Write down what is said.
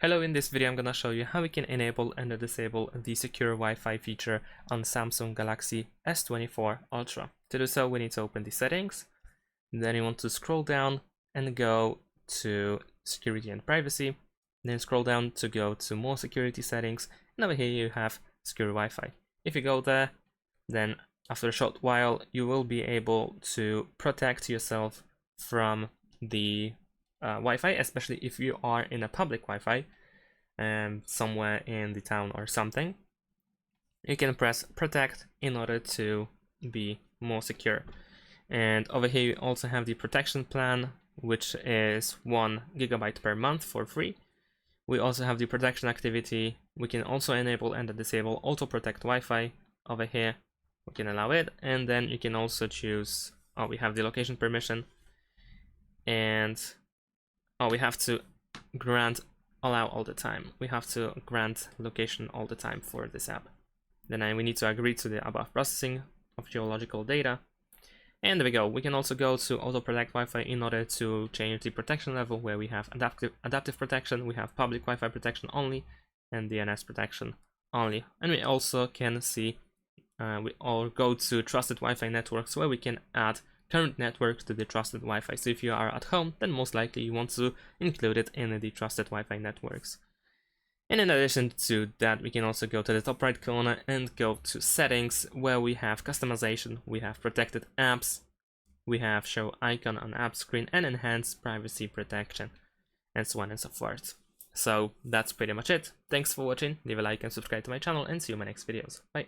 Hello, in this video I'm gonna show you how we can enable and disable the secure Wi-Fi feature on Samsung Galaxy S24 Ultra. To do so, we need to open the settings, then you want to scroll down and go to security and privacy, then scroll down to go to more security settings, and over here you have secure Wi-Fi. If you go there, then after a short while you will be able to protect yourself from the Wi-Fi, especially if you are in a public Wi-Fi somewhere in the town or something. You can press protect in order to be more secure. And over here you also have the protection plan, which is 1 GB per month for free. We also have the protection activity. We can also enable and disable auto protect Wi-Fi. Over here we can allow it, and then you can also choose, we have the location permission, and we have to grant allow all the time. We have to grant location all the time for this app. Then we need to agree to the above processing of geological data. And there we go. We can also go to auto protect Wi-Fi in order to change the protection level, where we have adaptive protection, we have public Wi-Fi protection only, and DNS protection only. And we also can see we all go to trusted Wi-Fi networks, where we can add current network to the trusted Wi-Fi. So if you are at home, then most likely you want to include it in the trusted Wi-Fi networks. And in addition to that, we can also go to the top right corner and go to settings, where we have customization, we have protected apps, we have show icon on app screen, and enhance privacy protection, and so on and so forth. So that's pretty much it. Thanks for watching, leave a like and subscribe to my channel, and see you in my next videos. Bye.